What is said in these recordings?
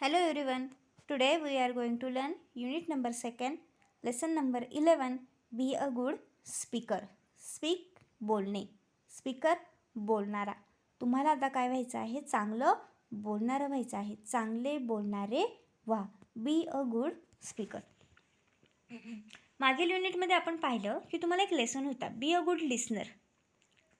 Hello everyone. Today we are going to learn unit number 2, lesson number 11. Be a good speaker. Speak बोलणे. Speaker बोलणारा. तुम्हाला आता काय व्हायचं आहे? चांगलं बोलणारं व्हायचं आहे. चांगले बोलणारे व्हा. Be a good speaker. मागील युनिटमध्ये आपण पाहिलं की तुम्हाला एक लेसन होता, बी अ गुड लिसनर.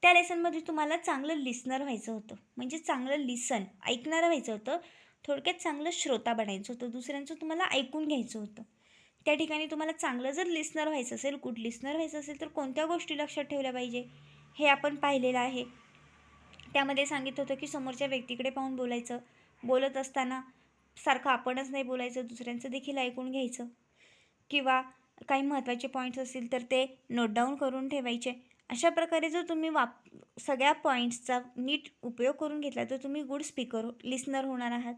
त्या लेसनमध्ये तुम्हाला चांगलं लिसनर व्हायचं होतं, म्हणजे चांगलं लिसन ऐकणारं व्हायचं होतं. थोडक्यात चांगलं श्रोता बनायचं होतं, दुसऱ्यांचं तुम्हाला ऐकून घ्यायचं होतं. त्या ठिकाणी तुम्हाला चांगलं जर लिसनर व्हायचं असेल, गुड लिसनर व्हायचं असेल, तर कोणत्या गोष्टी लक्षात ठेवल्या पाहिजे हे आपण पाहिलेलं आहे. त्यामध्ये सांगितलं होतं की समोरच्या व्यक्तीकडे पाहून बोलायचं, बोलत असताना सारखं आपणच नाही बोलायचं, दुसऱ्यांचं देखील ऐकून घ्यायचं, किंवा काही महत्त्वाचे पॉईंट्स असतील तर ते नोट डाऊन करून ठेवायचे. अशा प्रकारे जर तुम्ही सगळ्या पॉईंट्सचा नीट उपयोग करून घेतला तर तुम्ही गुड स्पीकर लिसनर होणार आहात.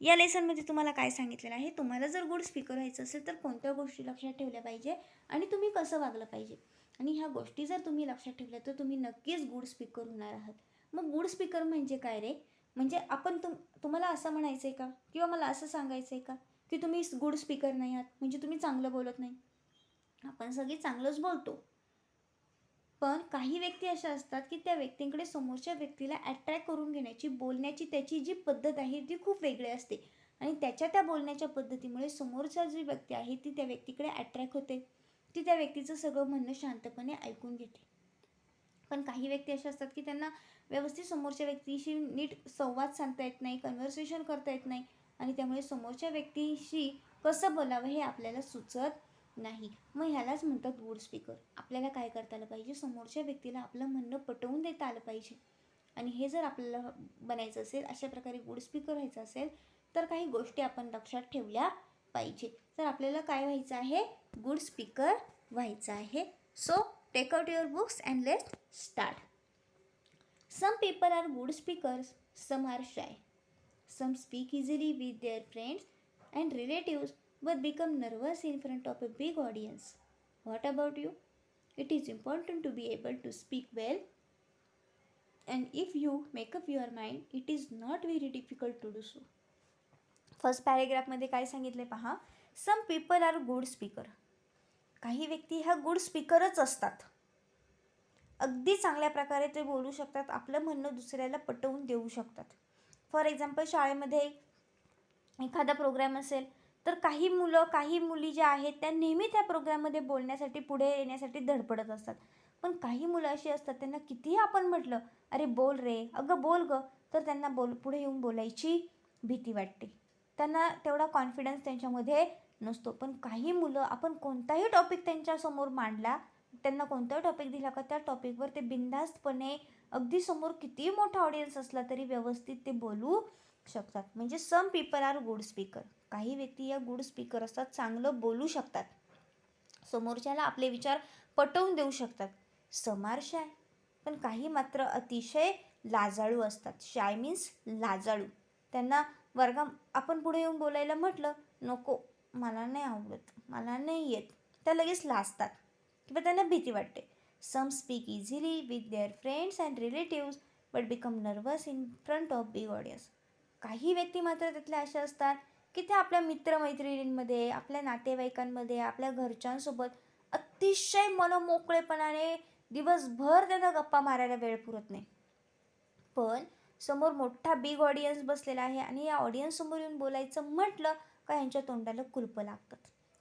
या लेसनमध्ये तुम्हाला काय सांगितलेलं आहे? तुम्हाला जर गुड स्पीकर व्हायचं असेल तर कोणत्या गोष्टी लक्षात ठेवल्या पाहिजे आणि तुम्ही कसं वागलं पाहिजे, आणि ह्या गोष्टी जर तुम्ही लक्षात ठेवल्या तर तुम्ही नक्कीच गुड स्पीकर होणार आहात. मग गुड स्पीकर म्हणजे काय रे? म्हणजे आपण तुम्हाला असं म्हणायचं आहे का, किंवा मला असं सांगायचं आहे का की तुम्ही गुड स्पीकर नाही आहात, म्हणजे तुम्ही चांगलं बोलत नाही? आपण सगळी चांगलंच बोलतो, पण काही व्यक्ती अशा असतात की त्या व्यक्तींकडे समोरच्या व्यक्तीला अट्रॅक्ट करून घेण्याची, बोलण्याची त्याची जी पद्धत आहे ती खूप वेगळी असते, आणि त्या बोलण्याच्या पद्धतीमुळे समोरच्या जी व्यक्ती आहे ती त्या व्यक्तीकडे अट्रॅक्ट होते. ती त्या व्यक्तीचं सगळं म्हणणं शांतपणे ऐकून घेते. पण काही व्यक्ती अशा असतात की त्यांना व्यवस्थित समोरच्या व्यक्तीशी नीट संवाद साधता येत नाही, कन्व्हर्सेशन करता येत नाही, आणि त्यामुळे समोरच्या व्यक्तीशी कसं बोलावं हे आपल्याला सुचत नाही. मग ह्यालाच म्हणतात गुड स्पीकर. आपल्याला काय करता आलं पाहिजे? समोरच्या व्यक्तीला आपलं म्हणणं पटवून देता आलं पाहिजे, आणि हे जर आपल्याला बनायचं असेल, अशा प्रकारे गुड स्पीकर व्हायचं असेल, तर काही गोष्टी आपण लक्षात ठेवल्या पाहिजे. तर आपल्याला काय व्हायचं आहे? गुड स्पीकर व्हायचं आहे. So take out your books and let's start. Some people are good speakers, some are shy. Some speak easily with their friends and relatives but become nervous in front of a big audience. What about you? It is important to be able to speak well, and if you make up your mind, it is not very difficult to do so. First पॅरेग्राफमध्ये काय सांगितले पहा. Some people are good speaker. काही व्यक्ती ह्या good स्पीकरच असतात. अगदी चांगल्या प्रकारे ते बोलू शकतात, आपलं म्हणणं दुसऱ्याला पटवून देऊ शकतात. फॉर एक्झाम्पल, शाळेमध्ये एखादा प्रोग्राम असेल तर काही मुलं, काही मुली ज्या आहेत त्या नेहमी त्या प्रोग्राममध्ये बोलण्यासाठी, पुढे येण्यासाठी धडपडत असतात. पण काही मुलं अशी असतात, त्यांना कितीही आपण म्हटलं, अरे बोल रे, अगं बोल गं, तर त्यांना पुढे येऊन बोलायची भीती वाटते. त्यांना तेवढा कॉन्फिडन्स त्यांच्यामध्ये नसतो. पण काही मुलं, आपण कोणताही टॉपिक त्यांच्यासमोर मांडला, त्यांना कोणता टॉपिक दिला का त्या टॉपिकवर ते बिनधास्तपणे, अगदी समोर कितीही मोठा ऑडियन्स असला तरी व्यवस्थित ते बोलू शकतात. म्हणजे some people are good speaker. काही व्यक्ती या गुड स्पीकर असतात, चांगलं बोलू शकतात, समोरच्याला आपले विचार पटवून देऊ शकतात. Some are shy. पण काही मात्र अतिशय लाजाळू असतात. शाय मीन्स लाजाळू. त्यांना आपण पुढे येऊन बोलायला म्हटलं, नको, मला नाही आवडत, मला नाही येत, त्या लगेच लाजतात किंवा त्यांना भीती वाटते. Some speak easily with their friends and relatives but become nervous in front of big audience. काही व्यक्ती मात्र त्यातल्या अशा असतात की त्या आपल्या मित्रमैत्रिणींमध्ये, आपल्या नातेवाईकांमध्ये, आपल्या घरच्यांसोबत अतिशय मनमोकळेपणाने दिवसभर त्यांना गप्पा मारायला वेळ पुरत नाही. पण समोर मोठा बिग ऑडियन्स बसलेला आहे आणि या ऑडियन्ससमोर येऊन बोलायचं म्हटलं का यांच्या तोंडाला कुलपं लागतात.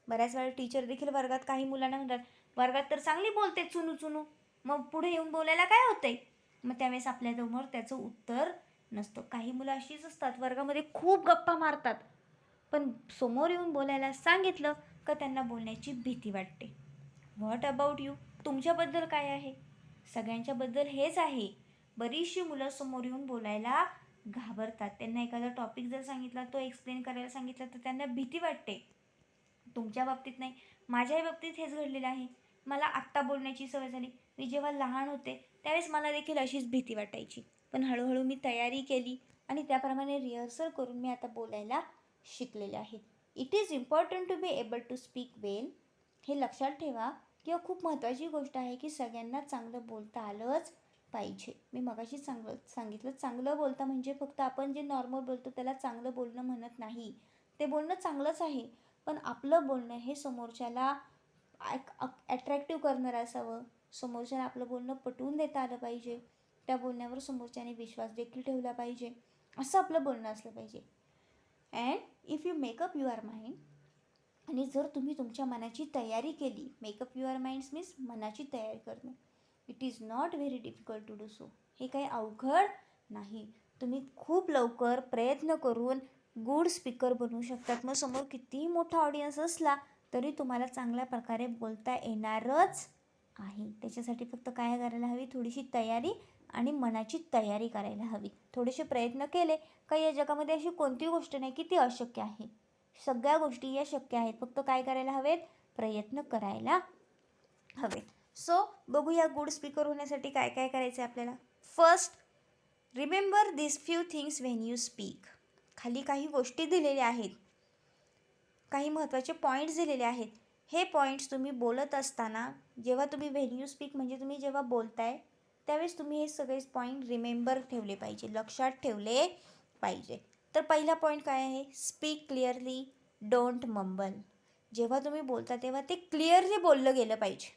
बऱ्याच वेळा टीचर देखील वर्गात काही मुलांना म्हणतात, वर्गात तर चांगली बोलते चुनू चुनू, मग पुढे येऊन बोलायला काय होतंय? मग त्यावेळेस आपल्यासमोर त्याचं उत्तर नसतं. काही मुलं अशीच असतात, वर्गामध्ये खूप गप्पा मारतात, पण समोर येऊन बोलायला सांगितलं का त्यांना बोलण्याची भीती वाटते. What about you? तुमच्याबद्दल काय आहे? सगळ्यांच्याबद्दल हेच आहे. बरीचशी मुलं समोर येऊन बोलायला घाबरतात. त्यांना एखादा टॉपिक जर सांगितला, तो एक्सप्लेन करायला सांगितला तर त्यांना भीती वाटते. तुमच्या बाबतीत नाही, माझ्याही बाबतीत हेच घडलेलं आहे. मला आत्ता बोलण्याची सवय झाली. मी जेव्हा लहान होते त्यावेळेस मला देखील अशीच भीती वाटायची, पण हळूहळू मी तयारी केली आणि त्याप्रमाणे रिहर्सल करून मी आता बोलायला शिकलेले आहे. It is important to be able to speak well. हे लक्षात ठेवा, किंवा खूप महत्त्वाची गोष्ट आहे की सगळ्यांना चांगलं बोलता आलंच पाहिजे. मी मगाशी सांगितलं चांगलं बोलता म्हणजे फक्त आपण जे नॉर्मल बोलतो त्याला चांगलं बोलणं म्हणत नाही. ते बोलणं चांगलंच आहे, पण आपलं बोलणं हे समोरच्याला ॲट्रॅक्टिव्ह करणारं असावं. समोरच्याला आपलं बोलणं पटवून देता आलं पाहिजे. त्या बोलण्यावर समोरच्याने विश्वास देखील ठेवला पाहिजे. असं आपलं बोलणं असलं पाहिजे. And if you makeup your mind, आणि जर तुम्ही तुमच्या मनाची तयारी केली, मेकअप युअर माइंड्स मीन्स मनाची तयारी करणं. It is not very difficult to do so. हे काही अवघड नाही. तुम्ही खूप लवकर प्रयत्न करून गुड स्पीकर बनवू शकतात. मग समोर कितीही मोठा ऑडियन्स असला तरी तुम्हाला चांगल्या प्रकारे बोलता येणारच आहे. त्याच्यासाठी फक्त काय करायला हवी, थोडीशी तयारी आणि मनाची तयारी करायला हवी. थोडेसे प्रयत्न केले का या जगामध्ये अशी कोणती गोष्ट नाही की ती अशक्य आहे. सगळ्या गोष्टी या शक्य आहेत. फक्त काय करायला हवेत, प्रयत्न करायला हवेत. सो बघूया गुड स्पीकर होण्यासाठी काय काय करायचं आहे आपल्याला. First, remember this few things when you speak. खाली काही गोष्टी दिलेल्या आहेत, काही महत्त्वाचे पॉईंट्स दिलेले आहेत. हे पॉईंट्स तुम्ही बोलत असताना, जेव्हा तुम्ही व्हेन यू स्पीक म्हणजे तुम्ही जेव्हा बोलताय त्यावेळेस तुम्ही हे सगळे पॉईंट रिमेंबर ठेवले पाहिजे, लक्षात ठेवले पाहिजे. तर पहिला पॉईंट काय आहे, स्पीक क्लिअरली, डोंट मम्बल. जेव्हा तुम्ही बोलता तेव्हा ते क्लिअरली बोललं गेलं पाहिजे,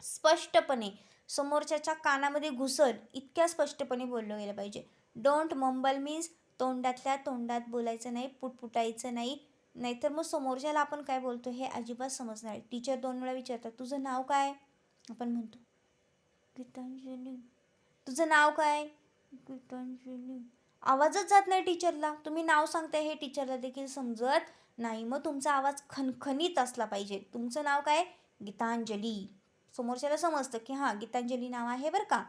स्पष्टपणे समोरच्याच्या कानामध्ये घुसल इतक्या स्पष्टपणे बोललं गेलं पाहिजे. डोंट मम्बल मीन्स तोंडातल्या तोंडात बोलायचं नाही, पुटपुटायचं नाही. नाहीतर मग समोरच्याला आपण काय बोलतो हे अजिबात समजणार नाही. टीचर 2 वेळा विचारतात, तुझं नाव काय, आपण म्हणतो गीतांजली. तुझं नाव काय, गीतांजली. आवाजच जात नाही टीचरला. तुम्ही नाव सांगताय हे टीचरला देखील समजत नाही. मग तुमचा आवाज खणखणीत असला पाहिजे. तुमचं नाव काय, गीतांजली. समोरच्याला समजतं की हां गीतांजली नाव आहे बरं का.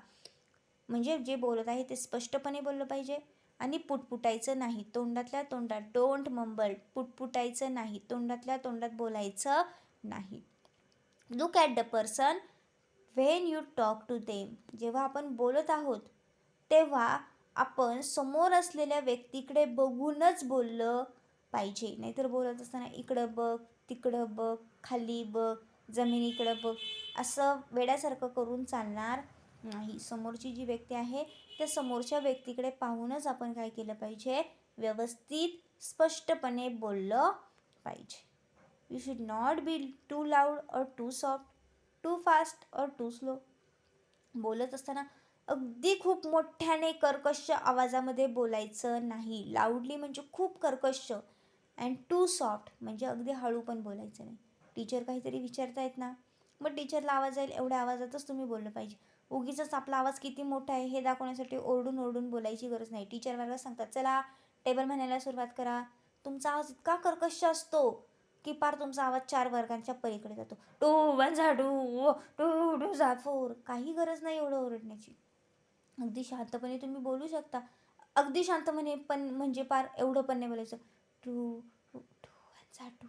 म्हणजे जे बोलत आहे ते स्पष्टपणे बोललं पाहिजे आणि पुटपुटायचं नाही. तोंडातल्या तोंडात, डोंट मम्बल, पुटपुटायचं नाही, तोंडातल्या तोंडात बोलायचं नाही. Look at the person when you talk to them. जेव्हा आपण बोलत आहोत तेव्हा आपण समोर असलेल्या व्यक्तीकडे बघूनच बोललं पाहिजे. नाहीतर बोलत असताना इकडं बघ, तिकडं बघ, खाली बघ, जमिनीकडं बघ, असं वेड्यासारखं करून चालणार नाही. समोरची जी व्यक्ती आहे त्या समोरच्या व्यक्तीकडे पाहूनच आपण काय केलं पाहिजे, व्यवस्थित स्पष्टपणे बोललं पाहिजे. You should not be too loud और टू सॉफ्ट, टू फास्ट और टू स्लो. बोलत असताना अगदी खूप मोठ्याने कर्कश आवाजामध्ये बोलायचं नाही. लाऊडली म्हणजे खूप कर्कश, अँड टू सॉफ्ट म्हणजे अगदी हळू पण बोलायचं नाही. टीचर काहीतरी विचारतायत ना, मग टीचरला आवाज जाईल एवढ्या आवाजातच तुम्ही बोललं पाहिजे. उगीच आपला आवाज किती मोठा आहे हे दाखवण्यासाठी ओरडून ओरडून बोलायची गरज नाही. टीचर वर्गात सांगतात चला टेबल म्हणायला सुरुवात करा, तुमचा आवाज इतका कर्कश असतो की पार तुमचा आवाज 4 वर्गांच्या पलीकडे जातो. 2 1 जा 2 2 2 जा 4. काही गरज नाही एवढं ओरडण्याची. अगदी शांतपणे तुम्ही बोलू शकता. अगदी शांतपणे पण म्हणजे पार एवढं पण नाही बोलायचं. 2 2 1 जा 2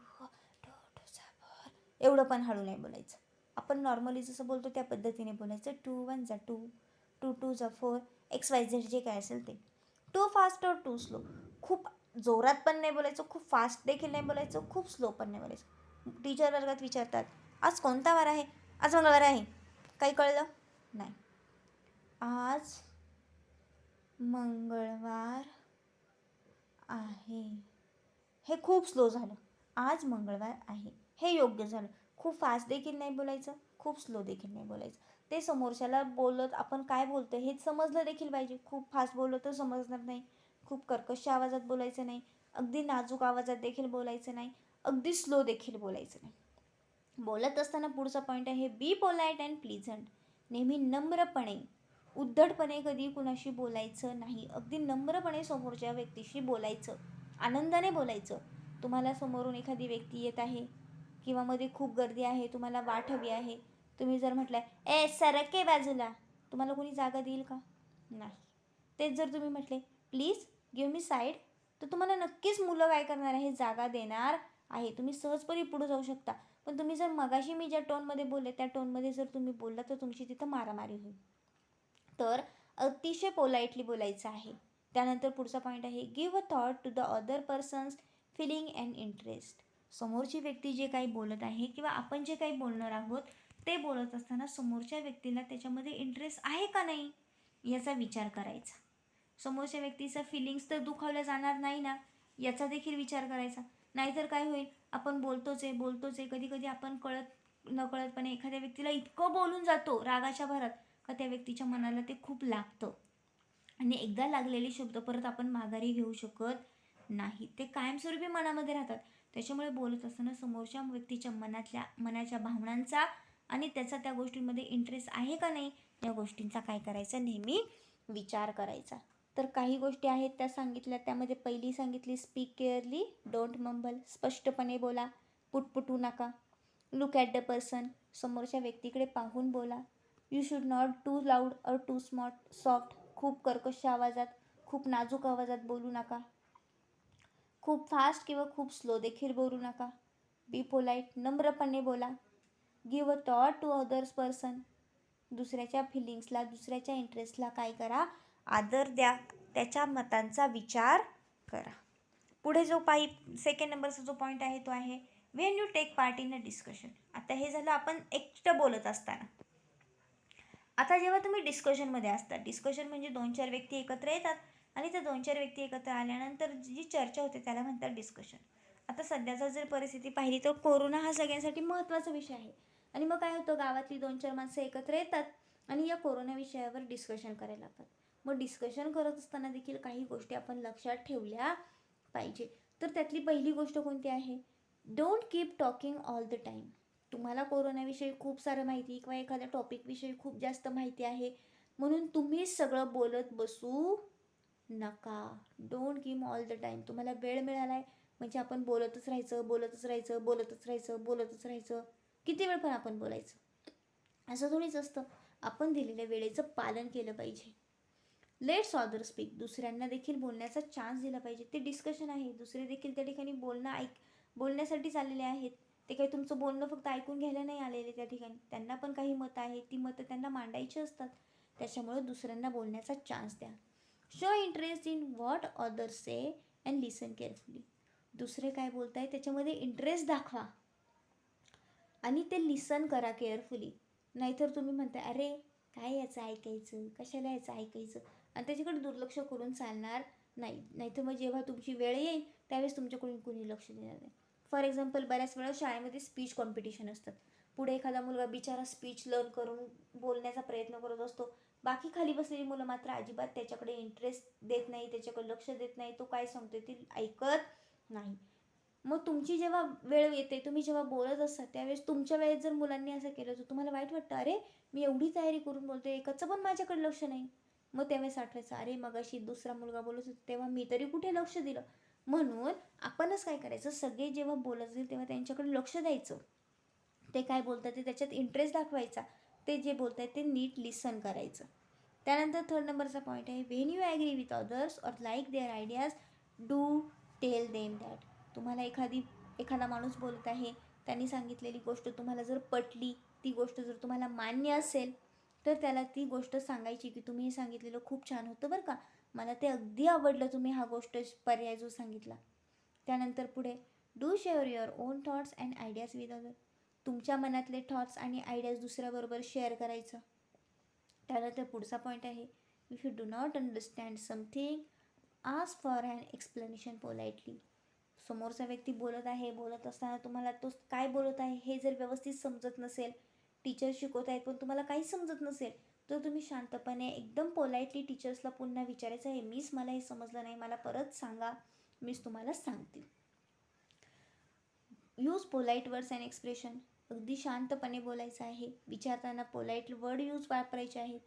2 2 जा 4. एवढं पण हळू नाही बोलायचं. आपण नॉर्मली जसं बोलतो त्या पद्धतीने बोलायचं. 2 1 जा 2 2 2 जा 4 XYZ जे काय असेल ते. टू फास्ट और टू स्लो. खूप जोरात पण नाही बोलायचं, खूप फास्ट देखील नाही बोलायचं, खूप स्लो पण नाही बोलायचं. टीचर वर्गात विचारतात आज कोणता वार आहे, आज मंगळवार आहे, काही कळलं नाही. आज मंगळवार आहे, हे खूप स्लो झालं. आज मंगळवार आहे, हे योग्य झालं. खूप फास्ट देखील नाही बोलायचं, खूप स्लो देखील नाही बोलायचं. ते समोरच्याला बोलत आपण काय बोलतो हे समजलं देखील पाहिजे. खूप फास्ट बोललो तर समजणार नाही, खूप कर्कश आवाजात बोलायचं नाही, अगदी नाजूक आवाजात देखील बोलायचं नाही, अगदी स्लो देखील बोलायचं नाही. बोलत असताना पुढचा पॉईंट आहे बी पोलाइट अँड प्लीझंट. नेहमी नम्रपणे, उद्धटपणे कधी कुणाशी बोलायचं नाही. अगदी नम्रपणे समोरच्या व्यक्तीशी बोलायचं, आनंदाने बोलायचं. तुम्हाला समोरून एखादी व्यक्ती येत आहे किंवा मध्ये खूप गर्दी आहे, तुम्हाला वाट हवी आहे, तुम्ही जर म्हटलं ए सरके बाजूला, तुम्हाला कोणी जागा देईल का, नाही. तेच जर तुम्ही म्हटले प्लीज गिव्ह मी साईड, तर तुम्हाला नक्कीच मुलं काय करणार आहे, जागा देणार आहे. तुम्ही सहजपणे पुढे जाऊ शकता. पण तुम्ही जर मगाशी मी ज्या टोनमध्ये बोलले त्या टोनमध्ये जर तुम्ही बोलला तर तुमची तिथं मारामारी होईल. तर अतिशय पोलाइटली बोलायचं आहे. त्यानंतर पुढचा पॉईंट आहे give a thought to the other persons feeling and interest. समोरची व्यक्ती जे काही बोलत आहे किंवा आपण जे काही बोलणार आहोत ते बोलत असताना समोरच्या व्यक्तीला त्याच्यामध्ये इंटरेस्ट आहे का नाही याचा विचार करायचा. समोरच्या व्यक्तीचा फिलिंग्स तर दुखावल्या जाणार नाही ना, याचा देखील विचार करायचा. नाहीतर काय होईल, आपण बोलतोच आहे. कधी कधी आपण नकळतपणे एखाद्या व्यक्तीला इतकं बोलून जातो रागाच्या भरात का त्या व्यक्तीच्या मनाला ते खूप लागतं. आणि एकदा लागलेले शब्द परत आपण माघारी घेऊ शकत नाही, ते कायमस्वरूपी मनामध्ये राहतात. त्याच्यामुळे बोलत असताना समोरच्या व्यक्तीच्या मनाच्या भावनांचा आणि त्याचा त्या गोष्टींमध्ये इंटरेस्ट आहे का नाही, या गोष्टींचा काय करायचा, नेहमी विचार करायचा. तर काही गोष्टी आहेत त्या सांगितल्या. त्यामध्ये पहिली सांगितली, स्पीक केअरली, डोंट मंबल. स्पष्टपणे बोला, पुटपुटू नका. लुक ॲट द पर्सन, समोरच्या व्यक्तीकडे पाहून बोला. You should not too loud और टू सॉफ्ट, खूप कर्कश आवाजात, खूप नाजूक आवाजात बोलू नका. खूप फास्ट किंवा खूप स्लो देखील बोलू नका. बी पोलाईट, नम्रपणे बोला. Give a thought to others person, दुसऱ्याच्या फिलिंग्सला, दुसऱ्याच्या इंटरेस्टला काय करा, आदर द्या, त्याच्या मतांचा विचार करा. पुढे जो सेकंड नंबरचा जो पॉईंट आहे तो आहे, when you take part in a discussion. आता हे झालं आपण एकटं बोलत असताना. आता जेव्हा तुम्ही डिस्कशनमध्ये असता, डिस्कशन म्हणजे 2-4 व्यक्ती एकत्र येतात आणि त्या 2-4 व्यक्ती एकत्र आल्यानंतर जी चर्चा होते त्याला म्हणतात डिस्कशन. आता सध्याचा जर परिस्थिती पाहिली तर कोरोना हा सगळ्यांसाठी महत्त्वाचा विषय आहे. आणि मग काय होतं, गावातली 2-4 माणसं एकत्र येतात आणि या कोरोना विषयावर डिस्कशन करायला लागतात. मग डिस्कशन करत असताना देखील काही गोष्टी आपण लक्षात ठेवल्या पाहिजे. तर त्यातली पहिली गोष्ट कोणती आहे, don't keep talking all the time. तुम्हाला कोरोनाविषयी खूप सारं माहिती किंवा एखाद्या टॉपिकविषयी खूप जास्त माहिती आहे म्हणून तुम्ही सगळं बोलत बसू नका. Don't keep all the time. तुम्हाला वेळ मिळाला आहे म्हणजे आपण बोलतच राहायचं. किती वेळ पण आपण बोलायचं असं थोडीच असतं. आपण दिलेल्या वेळेचं पालन केलं पाहिजे. लेट्स ऑदर स्पीक, दुसऱ्यांना देखील बोलण्याचा चान्स दिला पाहिजे. ते डिस्कशन आहे, दुसरे देखील त्या ठिकाणी बोलण्यासाठी चाललेले आहेत. ते काही तुमचं बोलणं फक्त ऐकून घ्यायला नाही आलेले त्या ठिकाणी. त्यांना पण काही मतं आहेत, ती मतं त्यांना मांडायची असतात. त्याच्यामुळे दुसऱ्यांना बोलण्याचा चान्स द्या. Show interest in what others say and listen carefully. दुसरे काय बोलत आहे त्याच्यामध्ये इंटरेस्ट दाखवा आणि ते लिसन करा केअरफुली. नाहीतर तुम्ही म्हणताय, अरे काय याचं ऐकायचं, कशाला याचं ऐकायचं, आणि त्याच्याकडे दुर्लक्ष करून चालणार नाही. नाहीतर मग जेव्हा तुमची वेळ येईल त्यावेळेस तुमच्याकडून कुणी लक्ष देणार नाही. फॉर एक्झाम्पल, बऱ्याच वेळा शाळेमध्ये स्पीच कॉम्पिटिशन असतात. पुढे एखादा मुलगा बिचारा स्पीच लर्न करून बोलण्याचा प्रयत्न करत असतो. बाकी खाली बसलेली मुलं मात्र अजिबात त्याच्याकडे इंटरेस्ट देत नाही, त्याच्याकडे लक्ष देत नाही, तो काय सांगतोय ते ऐकत नाही. मग तुमची जेव्हा वेळ येते, तुम्ही जेव्हा बोलत असता त्यावेळेस तुमच्या वेळेत जर मुलांनी असं केलं तर तुम्हाला वाईट वाटतं, अरे मी एवढी तयारी करून बोलते, एकाचं पण माझ्याकडे लक्ष नाही. मग त्यावेळेस आठवायचं, अरे मगाशी दुसरा मुलगा बोलत होता तेव्हा मी तरी कुठे लक्ष दिलं. म्हणून आपणच काय करायचं, सगळे जेव्हा बोलत असेल तेव्हा त्यांच्याकडे लक्ष द्यायचं. ते काय बोलतात ते त्याच्यात इंटरेस्ट दाखवायचा. ते जे बोलत आहेत ते नीट लिसन करायचं. त्यानंतर थर्ड नंबरचा पॉईंट आहे, when you agree with others or like their ideas, do tell them that. तुम्हाला एखादा माणूस बोलत आहे, त्यांनी सांगितलेली गोष्ट तुम्हाला जर पटली, ती गोष्ट जर तुम्हाला मान्य असेल तर त्याला ती गोष्ट सांगायची की तुम्ही हे सांगितलेलं खूप छान होतं बरं का, मला ते अगदी आवडलं, तुम्ही हा गोष्ट पर्याय जो सांगितला. त्यानंतर पुढे, do share your on thoughts and ideas with other. तुमच्या मनातले थॉट्स आणि आयडियाज दुसऱ्याबरोबर शेअर करायचं. त्यानंतर पुढचा पॉईंट आहे, if you do not understand something, ask for an explanation politely. समोरचा व्यक्ती बोलत असताना तुम्हाला तो काय बोलत आहे हे जर व्यवस्थित समजत नसेल, टीचर शिकवत आहेत पण तुम्हाला काहीच समजत नसेल, तर तुम्ही शांतपणे एकदम पोलाइटली टीचर्सला पुन्हा विचारायचं आहे, मिस मला हे समजलं नाही, मला परत सांगा, मिस तुम्हाला सांगते. Use polite words and expression. अगदी शांतपणे बोलायचं आहे. विचारताना पोलाइट वर्ड वापरायचे आहेत.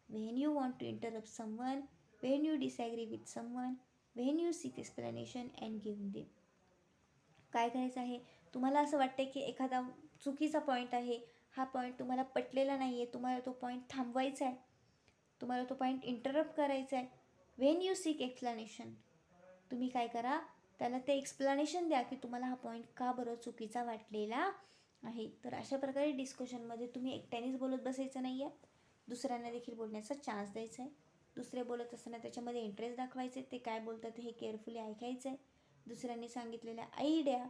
When you want to interrupt someone, when you disagree with someone, when you seek explanation and give them. काय करायचं आहे, तुम्हाला असं वाटतं की एखादा चुकीचा पॉईंट आहे, हा पॉईंट तुम्हाला पटलेला नाही आहे, तुम्हाला तो पॉईंट थांबवायचा आहे, तुम्हाला तो पॉईंट इंटरप्ट करायचा आहे. व्हेन यू सीक एक्सप्लेनेशन, तुम्ही काय करा, त्याला ते एक्सप्लेनेशन द्या की तुम्हाला हा पॉईंट का बरं चुकीचा वाटलेला आहे. तर अशा प्रकारे डिस्कशनमध्ये तुम्ही एकट्यानेच बोलत बसायचं नाही आहे, दुसऱ्यांना देखील बोलण्याचा चान्स द्यायचा आहे. दुसरे बोलत असताना त्याच्यामध्ये इंटरेस्ट दाखवायचे, ते काय बोलतात हे केअरफुली ऐकायचं आहे. दुसऱ्यांनी सांगितलेल्या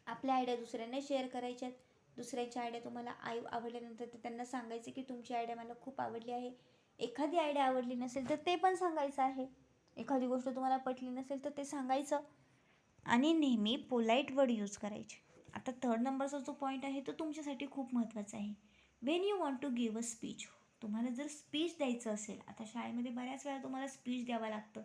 आपल्या आयडिया दुसऱ्यांना शेअर करायच्यात. दुसऱ्यांच्या आयडिया तुम्हाला आवडल्यानंतर ते त्यांना सांगायचे की तुमची आयडिया मला खूप आवडली आहे, एखादी आयडिया आवडली नसेल तर ते पण सांगायचं आहे. एखादी गोष्ट तुम्हाला पटली नसेल तर ते सांगायचं. आणि नेहमी पोलाईट वर्ड यूज करायचे. आता थर्ड नंबरचा जो पॉईंट आहे तो तुमच्यासाठी खूप महत्त्वाचा आहे. When you want to give a speech, तुम्हाला जर स्पीच द्यायचं असेल, आता शाळेमध्ये बऱ्याच वेळा तुम्हाला स्पीच द्यावं लागतं.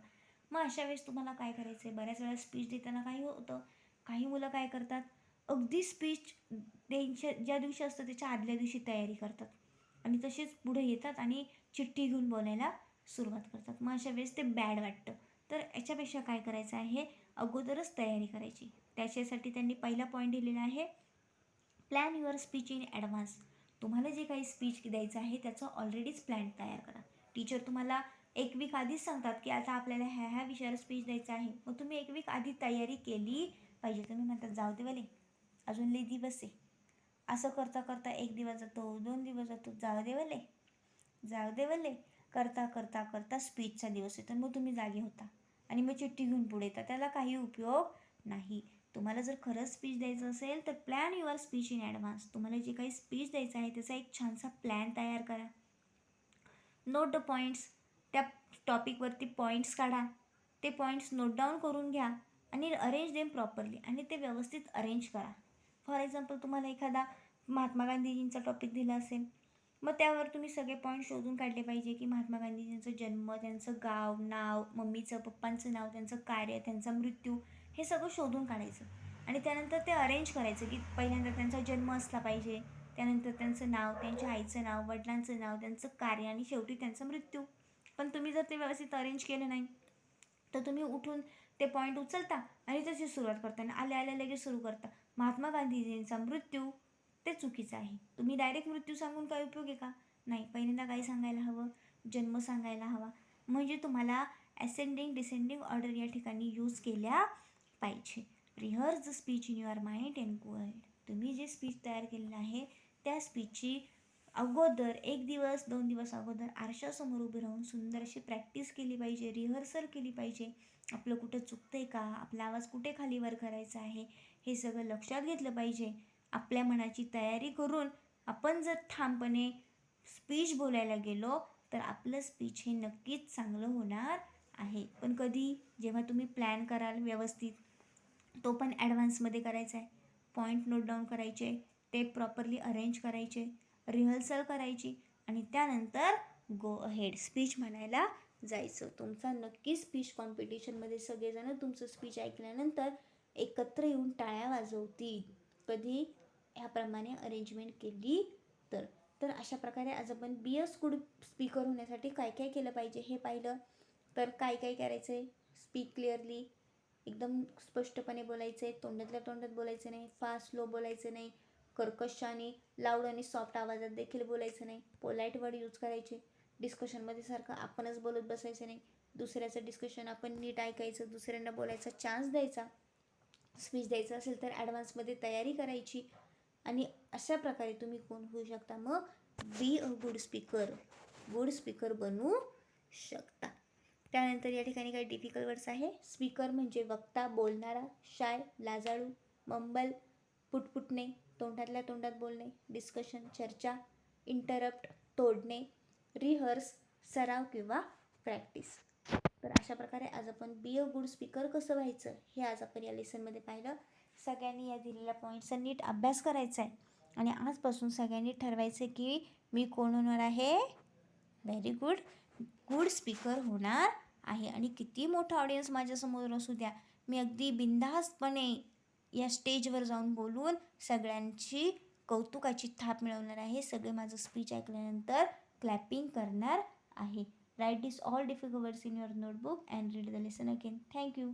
मग अशा वेळेस तुम्हाला काय करायचं आहे, बऱ्याच वेळा स्पीच देताना काही होतं, काही मुलं काय करतात, अगदी स्पीच द्यायच्या ज्या दिवशी असतं त्याच्या आदल्या दिवशी तयारी करतात आणि तसेच पुढे येतात आणि चिठ्ठी घेऊन बोलायला सुरुवात करतात. मग अशा वेळेस ते बॅड वाटतं. तर याच्यापेक्षा काय करायचं आहे, अगोदरच तयारी करायची. त्याच्यासाठी त्यांनी पहिला पॉईंट दिलेला आहे, plan your speech in advance. तुम्हाला जे काही स्पीच द्यायचं आहे त्याचं ऑलरेडीच प्लॅन तयार करा. टीचर तुम्हाला एक वीक आधीच सांगतात की आता आपल्याला ह्या विषयावर स्पीच द्यायचं आहे. मग तुम्ही एक वीक आधी तयारी केली पाहिजे. तुम्ही म्हणतात जाऊ दे वाले, अजून लई दिवस आहे. असं करता करता एक दिवस जातो, 2 दिवस जातो, जाऊ दे वले करता करता करता स्पीचचा दिवस येतो. मग तुम्ही जागे होता आणि मग चिठ्ठी घेऊन पुढे येतात. त्याला काही उपयोग नाही. तुम्हाला जर खरंच स्पीच द्यायचं असेल तर plan your speech in advance. तुम्हाला जे काही स्पीच द्यायचं आहे त्याचा एक छानसा प्लॅन तयार करा. Note the points. त्या टॉपिकवरती पॉईंट्स काढा. ते पॉईंट्स नोट डाऊन करून घ्या आणि अरेंज देम प्रॉपरली, आणि ते व्यवस्थित अरेंज करा. फॉर एक्झाम्पल तुम्हाला एखादा महात्मा गांधीजींचा टॉपिक दिला असेल, मग त्यावर तुम्ही सगळे पॉईंट शोधून काढले पाहिजे की महात्मा गांधीजींचा जन्म, त्यांचं गाव, नाव, मम्मीचं पप्पांचं नाव, त्यांचं कार्य, त्यांचा मृत्यू, हे सगळं शोधून काढायचं आणि त्यानंतर ते अरेंज करायचं की पहिल्यांदा त्यांचा जन्म असला पाहिजे, त्यानंतर त्यांचं नाव, त्यांच्या आईचं नाव, वडिलांचं नाव, त्यांचं कार्य आणि शेवटी त्यांचा मृत्यू. पण तुम्ही जर ते व्यवस्थित अरेंज केलं नाही तर तुम्ही उठून ते पॉईंट उचलता आणि तशी सुरुवात करता आणि आल्या आल्या लगेच सुरू करता महात्मा गांधीजींचा मृत्यू. ते चुकीचं आहे. तुम्ही डायरेक्ट मृत्यू सांगून काय उपयोग आहे का? नाही. पहिल्यांदा काय सांगायला हवं, जन्म सांगायला हवा. म्हणजे तुम्हाला असेंडिंग डिसेंडिंग ऑर्डर या ठिकाणी यूज केल्या पाहिजे. Rehearse the speech in your mind and go ahead. तुम्ही जे स्पीच तयार केलेलं आहे त्या स्पीचची अगोदर 1 दिवस 2 दिवस अगोदर आरशासमोर उभे राहून सुंदर अशी प्रॅक्टिस केली पाहिजे, रिहर्सल केली पाहिजे. आपलं कुठं चुकतं आहे का, आपला आवाज कुठे खाली वर करायचा आहे, हे सगळं लक्षात घेतलं पाहिजे. आपल्या मनाची तयारी करून आपण जर ठामपणे स्पीच बोलायला गेलो तर आपलं स्पीच हे नक्कीच चांगलं होणार आहे. पण कधी, जेव्हा तुम्ही प्लॅन कराल व्यवस्थित, तो पण ॲडव्हान्समध्ये करायचा आहे. पॉईंट नोट डाऊन करायचे, ते प्रॉपरली अरेंज करायचे, रिहर्सल करायची आणि त्यानंतर गो अहेड स्पीच म्हणायला जायचं. तुमचा नक्की स्पीच कॉम्पिटिशनमध्ये सगळेजण तुमचं स्पीच ऐकल्यानंतर एकत्र येऊन टाळ्या वाजवतील. कधी, ह्याप्रमाणे अरेंजमेंट केली तर. तर अशा प्रकारे आज आपण बी अ गुड स्पीकर होण्यासाठी काय काय केलं पाहिजे हे पाहिलं. तर काय काय करायचं आहे, स्पीक क्लिअरली, एकदम स्पष्टपणे बोलायचं आहे, तोंडातल्या तोंडात बोलायचं नाही, फास्ट स्लो बोलायचं नाही, कर्कश आणि लाऊड आणि सॉफ्ट आवाजात देखील बोलायचं नाही, पोलाईट वर्ड यूज करायचे. डिस्कशनमध्ये सारखं आपणच बोलत बसायचं नाही, दुसऱ्याचं डिस्कशन आपण नीट ऐकायचं, दुसऱ्यांना बोलायचा चान्स द्यायचा. स्पीच द्यायचं असेल तर ॲडव्हान्समध्ये तयारी करायची आणि अशा प्रकारे तुम्ही कोण होऊ शकता, मग बी अ गुड स्पीकर बनवू शकता. त्यानंतर या ठिकाणी काही डिफिकल्ट वर्ड्स आहे. स्पीकर म्हणजे वक्ता, बोलणारा, शाय, लाजाळू, मंबल, पुटपुटणे, तोंडातल्या तोंडात बोलणे, डिस्कशन, चर्चा, इंटरप्ट, तोडणे, रिहर्स, सराव किंवा प्रॅक्टिस. तर अशा प्रकारे आज आपण बी अ गुड स्पीकर कसं व्हायचं हे आज आपण या लेसनमध्ये पाहिलं. सगळ्यांनी या दिलेल्या पॉईंटचा नीट अभ्यास करायचा आहे आणि आजपासून सगळ्यांनी ठरवायचं की मी कोण होणार आहे, व्हेरी गुड स्पीकर होणार आहे. आणि किती मोठा ऑडियन्स माझ्यासमोर असू द्या, मी अगदी बिनधास्तपणे या स्टेजवर जाऊन बोलून सगळ्यांची कौतुकाची थाप मिळवणार आहे. सगळे माझं स्पीच ऐकल्यानंतर क्लॅपिंग करणार आहे. Write this all difficult words in your notebook and read the lesson again. Thank you.